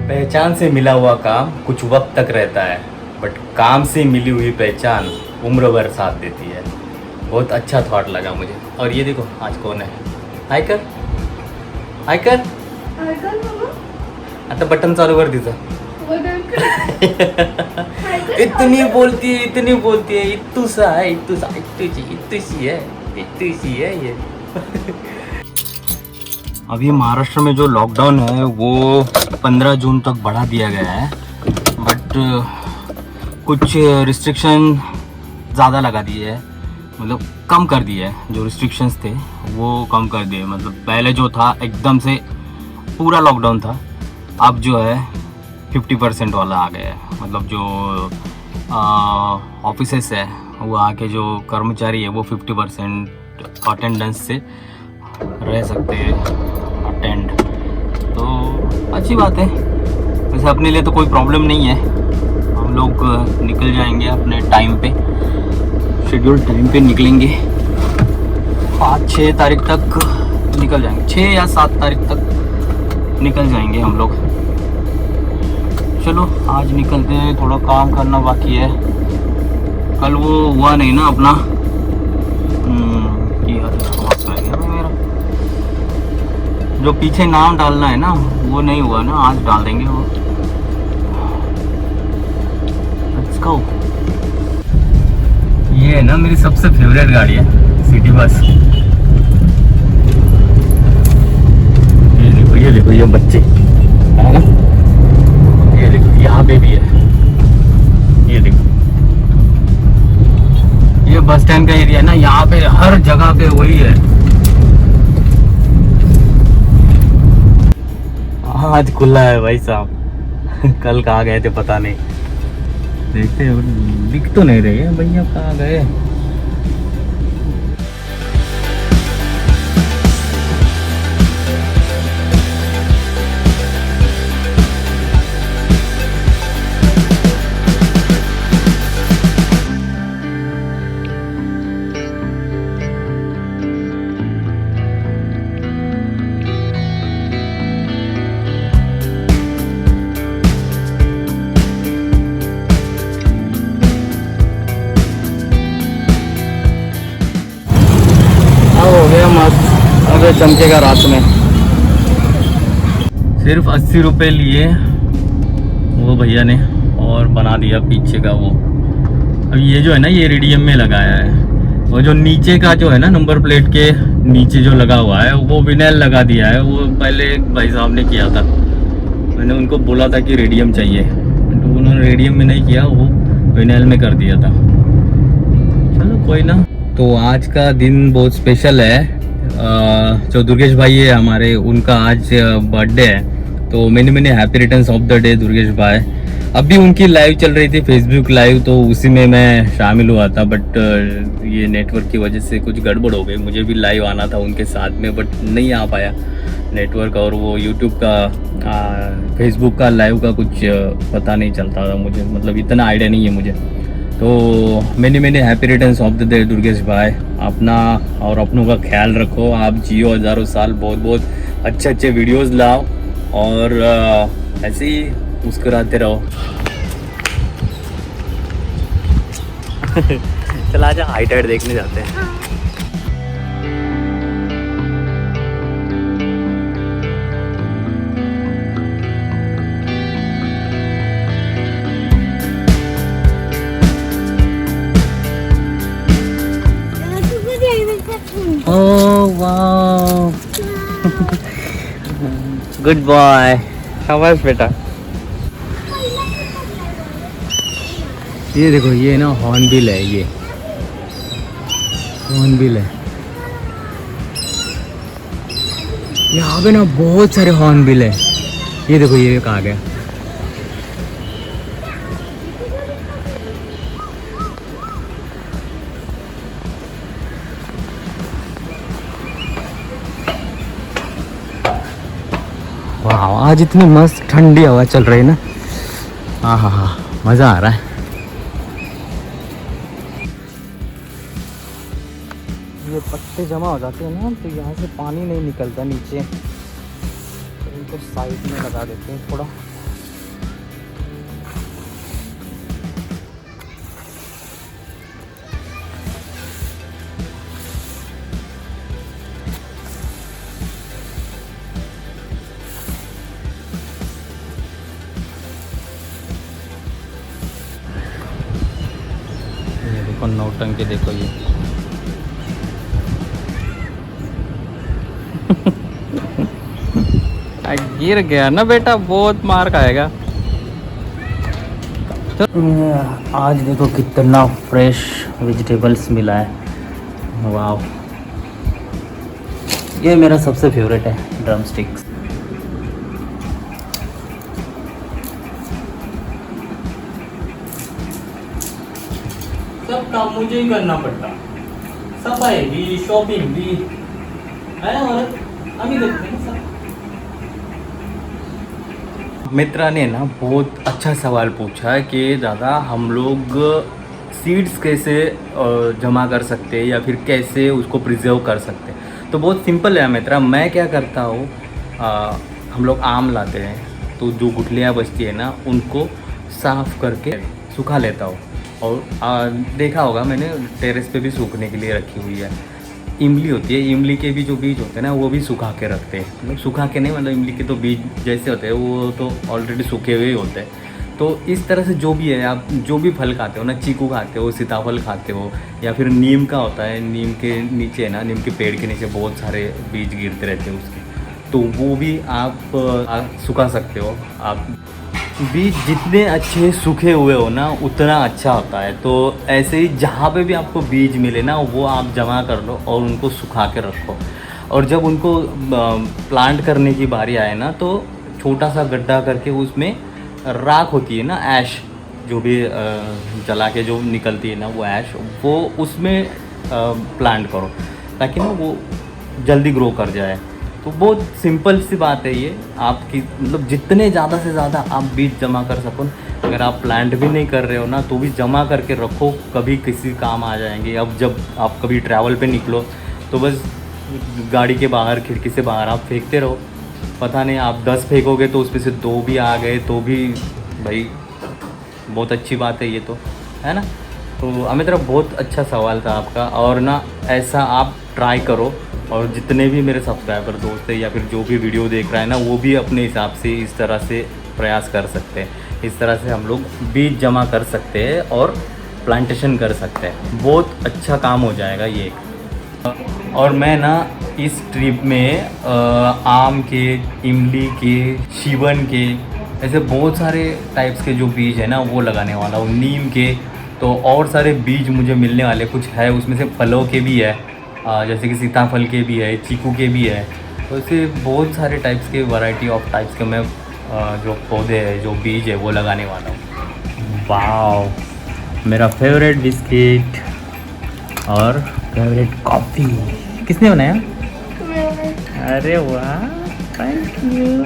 पहचान से मिला हुआ काम कुछ वक्त तक रहता है, बट काम से मिली हुई पहचान उम्र भर साथ देती है। बहुत अच्छा थॉट लगा मुझे। और ये देखो आज कौन है, हाय कर, हाय कर, आता बटन चालू कर तिचं। इतनी बोलती है, इत्तूसा है, इत्तूसी है ये। अभी महाराष्ट्र में जो लॉकडाउन है वो 15 जून तक बढ़ा दिया गया है, बट कुछ रिस्ट्रिक्शन ज़्यादा लगा दिए है, मतलब कम कर दिए है। जो रिस्ट्रिक्शंस थे वो कम कर दिए, मतलब पहले जो था एकदम से पूरा लॉकडाउन था, अब जो है 50% वाला आ गया है। मतलब जो ऑफिसेस है वो आके जो कर्मचारी है वो 50% अटेंडेंस से रह सकते हैं अटेंड, तो अच्छी बात है। वैसे अपने लिए तो कोई प्रॉब्लम नहीं है, हम लोग निकल जाएंगे अपने टाइम पे, शेड्यूल टाइम पे निकलेंगे। 5-6 तारीख तक निकल जाएंगे, 6 या 7 तारीख तक निकल जाएंगे हम लोग। चलो आज निकलते हैं, थोड़ा काम करना बाकी है। कल वो हुआ नहीं ना अपना, मेरा जो पीछे नाम डालना है ना वो नहीं हुआ ना, आज डाल देंगे वो। Let's go. ये है ना मेरी सबसे फेवरेट गाड़ी है, सिटी बस। ये देखो ये बच्चे है ना, ये देखो यहाँ पे भी है, ये देखो ये बस स्टैंड का एरिया है ना, यहाँ पे हर जगह पे वही है। आज खुला है भाई साहब। कल कहाँ गए थे पता नहीं, देखते हैं, दिख तो नहीं रहे भैया कहाँ गए। हो गया मस्त, अब चमकेगा रात में। सिर्फ 80 रुपये लिए वो भैया ने और बना दिया पीछे का वो। अब ये जो है ना ये रेडियम में लगाया है, वो जो नीचे का जो है ना नंबर प्लेट के नीचे जो लगा हुआ है वो विनाइल लगा दिया है। वो पहले भाई साहब ने किया था, मैंने उनको बोला था कि रेडियम चाहिए, तो उन्होंने रेडियम में नहीं किया, वो विनाइल में कर दिया था। चलो कोई ना। तो आज का दिन बहुत स्पेशल है। जो दुर्गेश भाई है हमारे, उनका आज बर्थडे है, तो मैंने happy returns of the day Durgesh भाई। अभी उनकी लाइव चल रही थी, फेसबुक लाइव, तो उसी में मैं शामिल हुआ था, बट ये नेटवर्क की वजह से कुछ गड़बड़ हो गई। मुझे भी लाइव आना था उनके साथ में, बट नहीं आ पाया नेटवर्क, और वो यूट्यूब का फेसबुक का लाइव का कुछ पता नहीं चलता था मुझे, मतलब इतना आइडिया नहीं है मुझे। तो मैंने happy returns of the day Durgesh भाई। अपना और अपनों का ख्याल रखो, आप जियो हज़ारों साल, बहुत बहुत अच्छे वीडियोस लाओ, और ऐसे ही मुस्कुराते रहो। चला जा, हाइट हाइट देखने जाते हैं। Oh wow! Good boy. शाबाश बेटा। ये देखो ये ना हॉर्नबिल है, ये हॉर्नबिल है। यहाँ पे ना बहुत सारे हॉर्नबिल है। ये देखो ये कहाँ गया। वाह, आज इतनी मस्त ठंडी हवा चल रही है ना, हाँ हाँ हाँ, मज़ा आ रहा है। ये पत्ते जमा हो जाते हैं ना, तो यहाँ से पानी नहीं निकलता नीचे, तो इनको साइड में लगा देते हैं थोड़ा, नौटंकी देखो ये। गिर गया ना बेटा, बहुत मार खाएगा। तो आज देखो कितना फ्रेश वेजिटेबल्स मिला है, वाह। ये मेरा सबसे फेवरेट है ड्रम स्टिक्स। सब काम मुझे ही करना पड़ता, सफाई भी, शॉपिंग भी है, और अभी देखते हैं सब। मित्रा ने ना बहुत अच्छा सवाल पूछा कि दादा हम लोग सीड्स कैसे जमा कर सकते हैं या फिर कैसे उसको प्रिजर्व कर सकते हैं। तो बहुत सिंपल है मित्रा, मैं क्या करता हूँ, हम लोग आम लाते हैं तो जो गुठलियाँ बचती है ना उनको साफ़ करके सुखा लेता हूँ। और देखा होगा मैंने टेरेस पे भी सूखने के लिए रखी हुई है। इमली होती है, इमली के भी जो बीज होते हैं ना वो भी सुखा के रखते हैं, मतलब सुखा के नहीं, मतलब इमली के तो बीज जैसे होते हैं वो तो ऑलरेडी सूखे हुए ही होते हैं। तो इस तरह से जो भी है, आप जो भी फल खाते हो ना, चीकू खाते हो, सीताफल खाते हो, या फिर नीम का होता है, नीम के नीचे ना, नीम के पेड़ के नीचे बहुत सारे बीज गिरते रहते हैं उसके, तो वो भी आप सुखा सकते हो। आप बीज जितने अच्छे सूखे हुए हो ना उतना अच्छा होता है। तो ऐसे ही जहाँ पे भी आपको बीज मिले ना वो आप जमा कर लो और उनको सुखा के रखो। और जब उनको प्लांट करने की बारी आए ना तो छोटा सा गड्ढा करके उसमें राख होती है ना, ऐश जो भी जला के जो निकलती है ना वो ऐश, वो उसमें प्लांट करो ताकि ना वो जल्दी ग्रो कर जाए। तो बहुत सिंपल सी बात है ये, आपकी मतलब जितने ज़्यादा से ज़्यादा आप बीज जमा कर सको। अगर आप प्लांट भी नहीं कर रहे हो ना तो भी जमा करके रखो, कभी किसी काम आ जाएंगे। अब जब आप कभी ट्रैवल पे निकलो तो बस गाड़ी के बाहर, खिड़की से बाहर आप फेंकते रहो, पता नहीं आप 10 फेंकोगे तो उसमें से 2 भी आ गए तो भी भाई बहुत अच्छी बात है ये तो, है ना। तो अमित बहुत अच्छा सवाल था आपका, और ना ऐसा आप ट्राई करो। और जितने भी मेरे सब्सक्राइबर दोस्त हैं या फिर जो भी वीडियो देख रहा है ना वो भी अपने हिसाब से इस तरह से प्रयास कर सकते हैं। इस तरह से हम लोग बीज जमा कर सकते हैं और प्लांटेशन कर सकते हैं, बहुत अच्छा काम हो जाएगा ये। और मैं ना इस ट्रिप में आम के, इमली के, शीवन के, ऐसे बहुत सारे टाइप्स के जो बीज है ना वो लगाने वाला हूँ। नीम के तो और सारे बीज मुझे मिलने वाले कुछ है, उसमें से फलों के भी है, जैसे कि सीताफल के भी है, चीकू के भी है। तो ऐसे बहुत सारे टाइप्स के, वैरायटी ऑफ टाइप्स के मैं जो पौधे हैं, जो बीज है वो लगाने वाला हूँ। वाह, मेरा फेवरेट बिस्किट और फेवरेट कॉफ़ी किसने बनाया? अरे वाह, थैंक यू।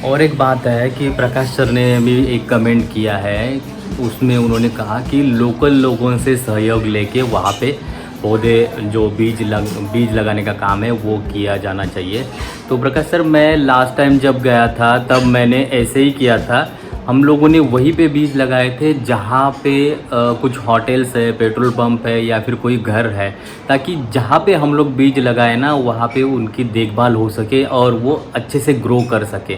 और एक बात है कि प्रकाश सर ने भी एक कमेंट किया है, उसमें उन्होंने कहा कि लोकल लोगों से सहयोग लेके वहाँ पे पौधे जो बीज लगाने का काम है वो किया जाना चाहिए। तो प्रकाश सर, मैं लास्ट टाइम जब गया था तब मैंने ऐसे ही किया था। हम लोगों ने वहीं पे बीज लगाए थे जहाँ पे कुछ होटल्स है, पेट्रोल पंप है या फिर कोई घर है, ताकि जहाँ पे हम लोग बीज लगाए ना वहाँ पे उनकी देखभाल हो सके और वो अच्छे से ग्रो कर सके,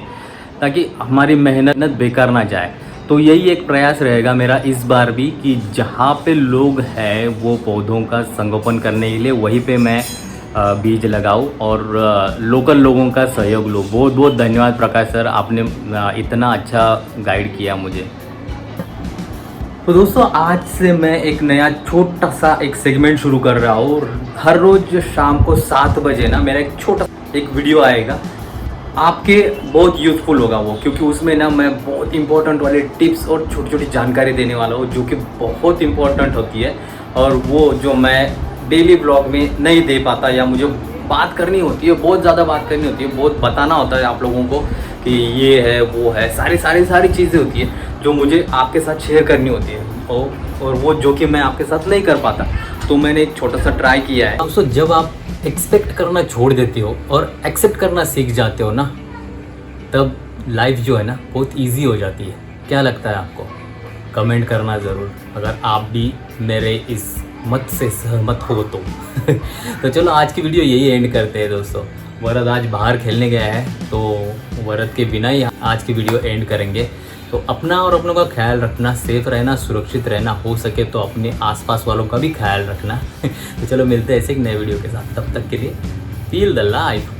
ताकि हमारी मेहनत बेकार ना जाए। तो यही एक प्रयास रहेगा मेरा इस बार भी कि जहाँ पे लोग हैं वो पौधों का संगोपन करने के लिए वहीं पे मैं बीज लगाऊं और लोकल लोगों का सहयोग लूँ। बहुत बहुत धन्यवाद प्रकाश सर, आपने इतना अच्छा गाइड किया मुझे। तो दोस्तों, आज से मैं एक नया छोटा सा एक सेगमेंट शुरू कर रहा हूँ। हर रोज़ शाम को 7 बजे ना मेरा एक छोटा एक वीडियो आएगा, आपके बहुत यूज़फुल होगा वो, क्योंकि उसमें ना मैं बहुत इंपॉर्टेंट वाले टिप्स और छोटी छोटी जानकारी देने वाला हूँ जो कि बहुत इंपॉर्टेंट होती है, और वो जो मैं डेली ब्लॉग में नहीं दे पाता या मुझे बात करनी होती है, बहुत ज़्यादा बात करनी होती है, बहुत बताना होता है आप लोगों को कि ये है वो है, सारी चीज़ें होती है जो मुझे आपके साथ शेयर करनी होती है, और वो जो कि मैं आपके साथ नहीं कर पाता। तो मैंने एक छोटा सा ट्राई किया है। दोस्तों, जब आप एक्सपेक्ट करना छोड़ देते हो और एक्सेप्ट करना सीख जाते हो ना, तब लाइफ जो है ना बहुत इजी हो जाती है। क्या लगता है आपको? कमेंट करना ज़रूर अगर आप भी मेरे इस मत से सहमत हो तो। तो चलो आज की वीडियो यही एंड करते हैं दोस्तों। वरद आज बाहर खेलने गया है, तो वरद के बिना ही आज की वीडियो एंड करेंगे। तो अपना और अपनों का ख्याल रखना, सेफ रहना, सुरक्षित रहना, हो सके तो अपने आसपास वालों का भी ख्याल रखना। तो चलो मिलते हैं ऐसे एक नए वीडियो के साथ, तब तक के लिए फील द लाइफ।